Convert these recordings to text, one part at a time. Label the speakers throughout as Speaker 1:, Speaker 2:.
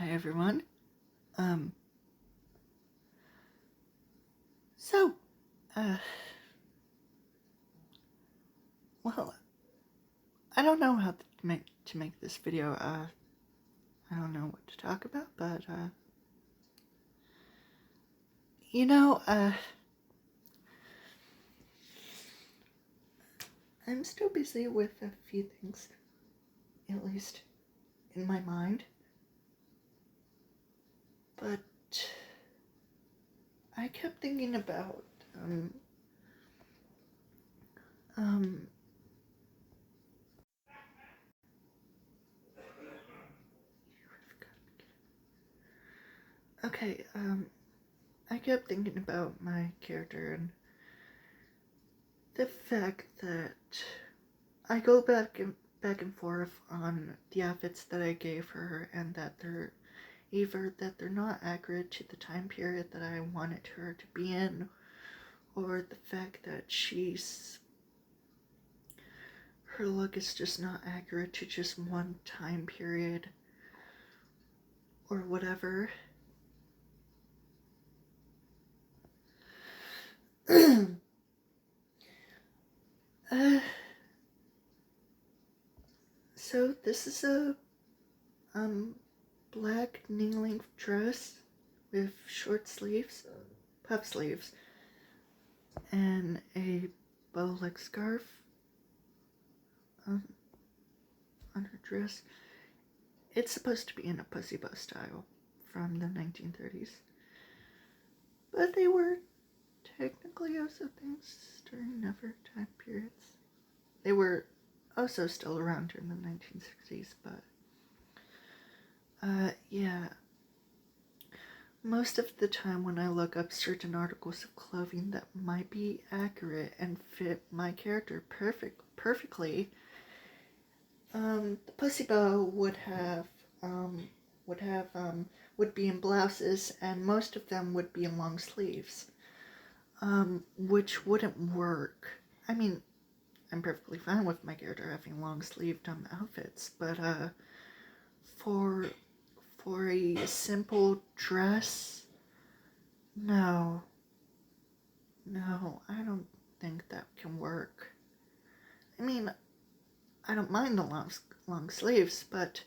Speaker 1: Hi everyone. Um, so, uh, well, I don't know how to make this video. I don't know what to talk about, but, you know, I'm still busy with a few things, at least in my mind, but I kept thinking about, um, okay, I kept thinking about my character and the fact that I go back and forth on the outfits that I gave her, and that they're either that they're not accurate to the time period that I wanted her to be in, or the fact that her look is just not accurate to just one time period, or whatever. So this is a black knee-length dress with short sleeves, puff sleeves, and a bow-leg scarf on her dress. It's supposed to be in a pussy bow style from the 1930s, but they were technically also things during other time periods. They were also still around during the 1960s, but yeah. Most of the time when I look up certain articles of clothing that might be accurate and fit my character perfectly, the pussy bow would be in blouses, and most of them would be in long sleeves, which wouldn't work. I mean, I'm perfectly fine with my character having long sleeved outfits, but for a simple dress, no, I don't think that can work. I mean, I don't mind the long sleeves, but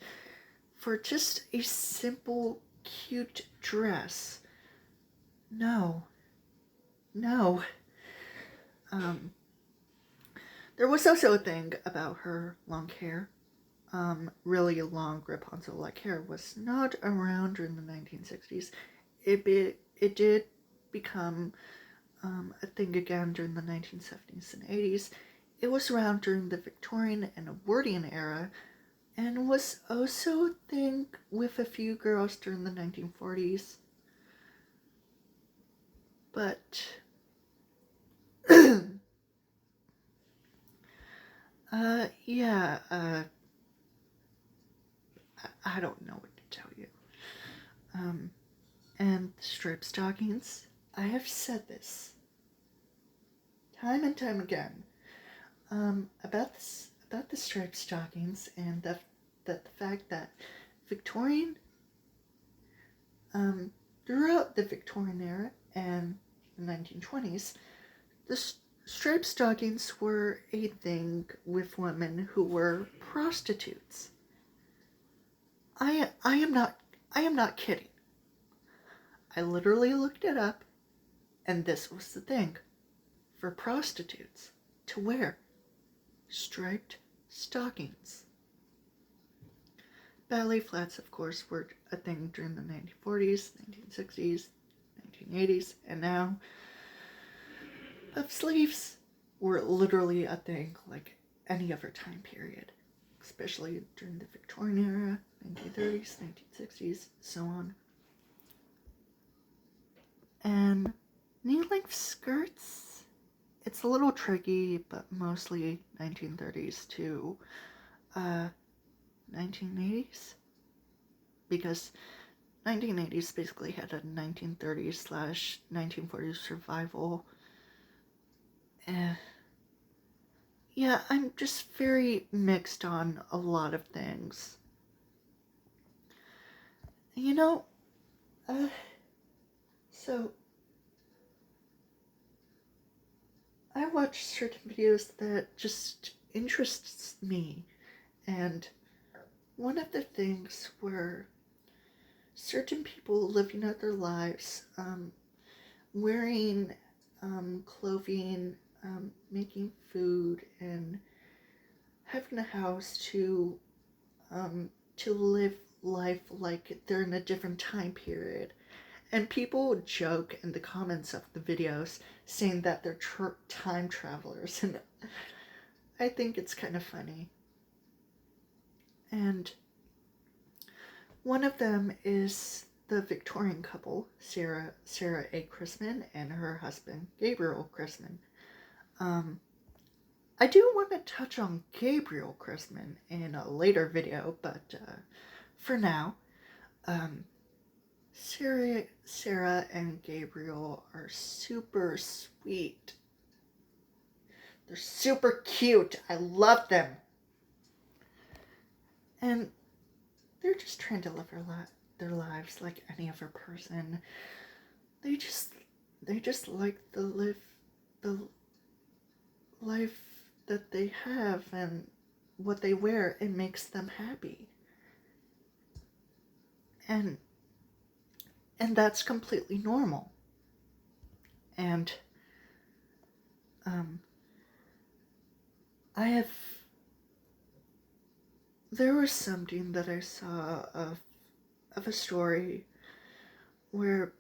Speaker 1: for just a simple, cute dress, no. There was also a thing about her long hair. Really long Rapunzel-like hair was not around during the 1960s. It did become a thing again during the 1970s and 80s. It was around during the Victorian and Edwardian era, and was also a thing with a few girls during the 1940s. But yeah, I don't know what to tell you. And striped stockings, I have said this time and time again, about the striped stockings, and the fact that Victorian, throughout the Victorian era and the 1920s, the striped stockings were a thing with women who were prostitutes. I am not kidding. I literally looked it up, and this was the thing for prostitutes to wear: striped stockings. Ballet flats, of course, were a thing during the 1940s, 1960s, 1980s, and now puff sleeves were literally a thing like any other time period, especially during the Victorian era, 1930s, 1960s, so on. And knee-length skirts, it's a little tricky, but mostly 1930s to 1980s, because 1980s basically had a 1930s / 1940s survival. Yeah, I'm just very mixed on a lot of things. You know, uh, so I watch certain videos that just interests me, and one of the things were certain people living out their lives, wearing clothing, making food, and having a house to live life like they're in a different time period. And people would joke in the comments of the videos saying that they're time travelers, and I think it's kind of funny. And one of them is the Victorian couple, Sarah A. Chrisman and her husband, Gabriel Chrisman. I do want to touch on Gabriel Chrisman in a later video, but for now, Sarah and Gabriel are super sweet. They're super cute. I love them. And they're just trying to live their lives like any other person. They just like to live the life that they have, and what they wear, it makes them happy. And that's completely normal. And there was something that I saw of a story where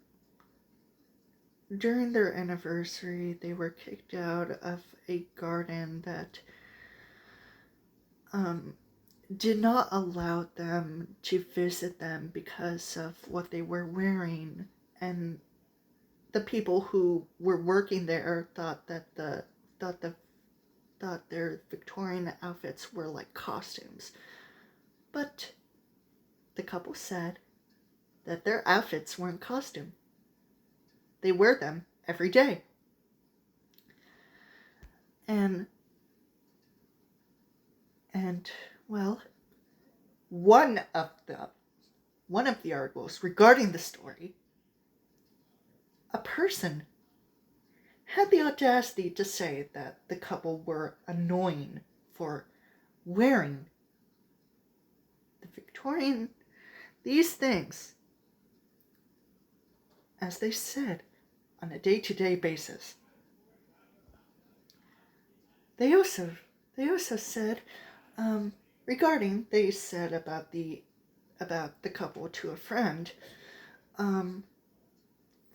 Speaker 1: during their anniversary they were kicked out of a garden that did not allow them to visit them because of what they were wearing, and the people who were working there thought their Victorian outfits were like costumes. But the couple said that their outfits weren't costume. They wear them every day. And well, one of the articles regarding the story, a person had the audacity to say that the couple were annoying for wearing the Victorian, these things, as they said, on a day-to-day basis. They also said, regarding, they said about the couple to a friend,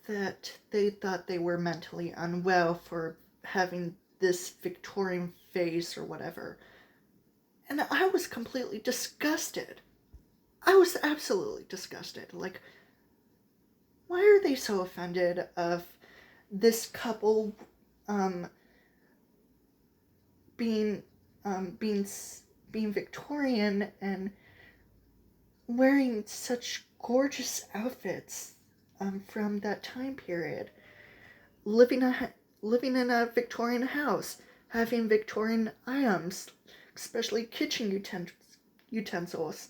Speaker 1: that they thought they were mentally unwell for having this Victorian face or whatever. And I was completely disgusted. I was absolutely disgusted. Like, why are they so offended of this couple being Victorian and wearing such gorgeous outfits from that time period, living in a Victorian house, having Victorian items, especially kitchen utensils.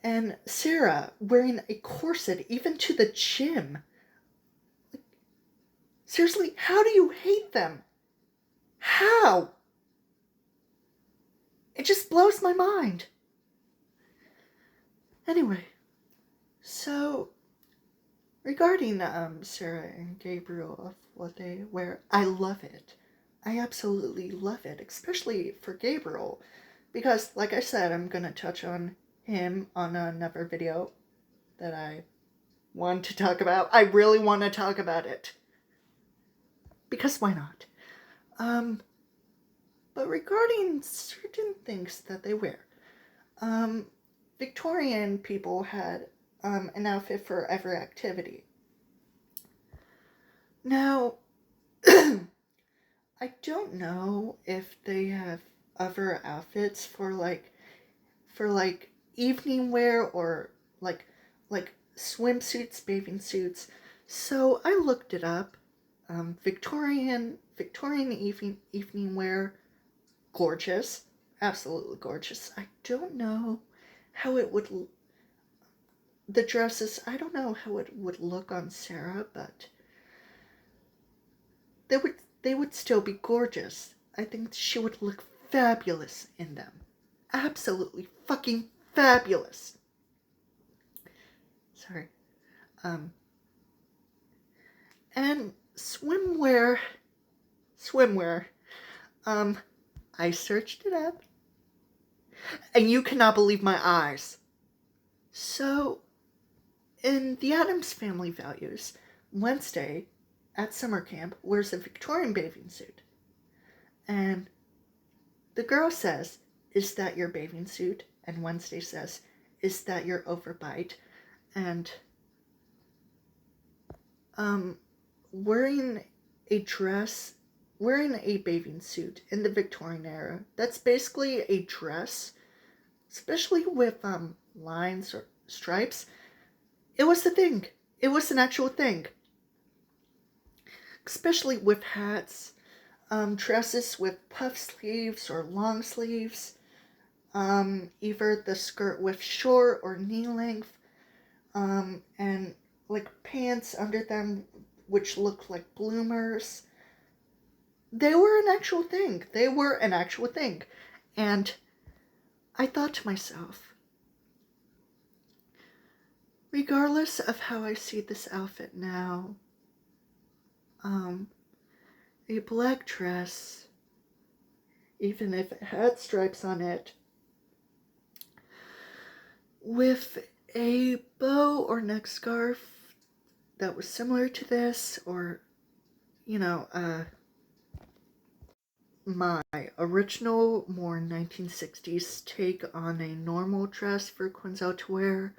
Speaker 1: And Sarah wearing a corset even to the gym. Like, seriously, how do you hate them? How? It just blows my mind. Anyway, so regarding Sarah and Gabriel of what they wear, I love it. I absolutely love it, especially for Gabriel, because like I said, I'm gonna touch on him on another video that I want to talk about. I really want to talk about it, because why not? But regarding certain things that they wear, Victorian people had an outfit for every activity. Now, I don't know if they have other outfits for evening wear or like swimsuits, bathing suits. So I looked it up. Victorian evening wear, gorgeous, absolutely gorgeous. I don't know how it would, the dresses, I don't know how it would look on Sarah, but they would still be gorgeous. I think she would look fabulous in them. Absolutely fucking fabulous. Sorry. And swimwear. I searched it up, and you cannot believe my eyes. So, in the Addams Family Values, Wednesday at summer camp wears a Victorian bathing suit. And the girl says, "Is that your bathing suit?" And Wednesday says, "Is that your overbite?" And wearing a dress, wearing a bathing suit in the Victorian era, that's basically a dress, especially with lines or stripes. It was the thing. It was an actual thing. Especially with hats, dresses with puff sleeves or long sleeves, either the skirt with short or knee length, and like pants under them which looked like bloomers. They were an actual thing. They were an actual thing. And I thought to myself, regardless of how I see this outfit now, a black dress, even if it had stripes on it, with a bow or neck scarf that was similar to this, or, my original, more 1960s take on a normal dress for Quinzel to wear,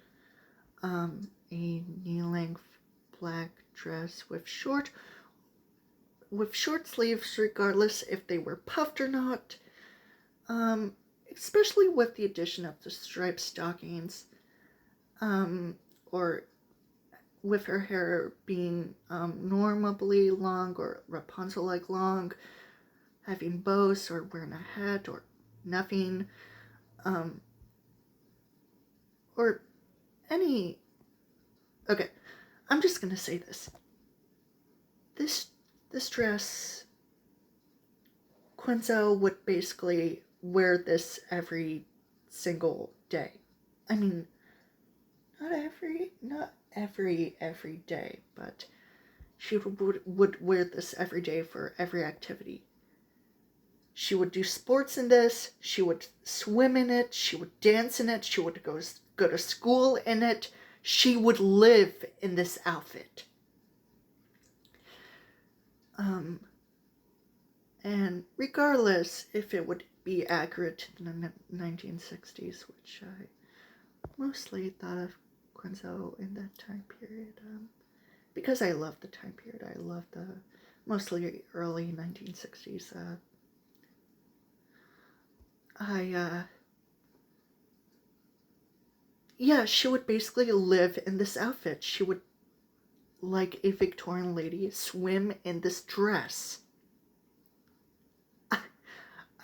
Speaker 1: a knee-length black dress with short sleeves, regardless if they were puffed or not, especially with the addition of the striped stockings, or with her hair being normally long or Rapunzel-like long, having bows or wearing a hat or nothing, or any... Okay, I'm just gonna say this. This dress, Quinzel would basically wear this every single day. I mean, not every day, but she would wear this every day for every activity. She would do sports in this, she would swim in it, she would dance in it, she would go to school in it, she would live in this outfit. And regardless if it would be accurate to the 1960s, which I mostly thought of Quinzel in that time period, because I love the time period. I love the mostly early 1960s. Yeah, she would basically live in this outfit. She would, like a Victorian lady, swim in this dress.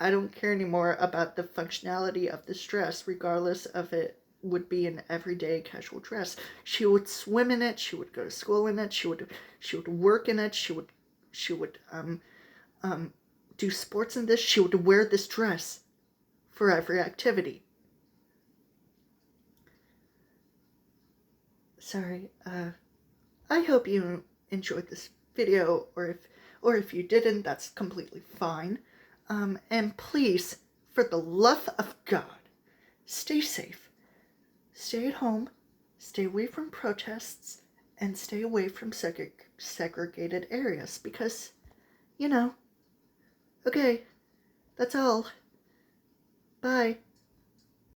Speaker 1: I don't care anymore about the functionality of this dress, regardless of it would be an everyday casual dress. She would swim in it, she would go to school in it, she would work in it, she would do sports in this, she would wear this dress for every activity. Sorry, I hope you enjoyed this video, or if you didn't, that's completely fine. And please, for the love of God, stay safe. Stay at home, stay away from protests, and stay away from segregated areas, because, okay, that's all. Bye.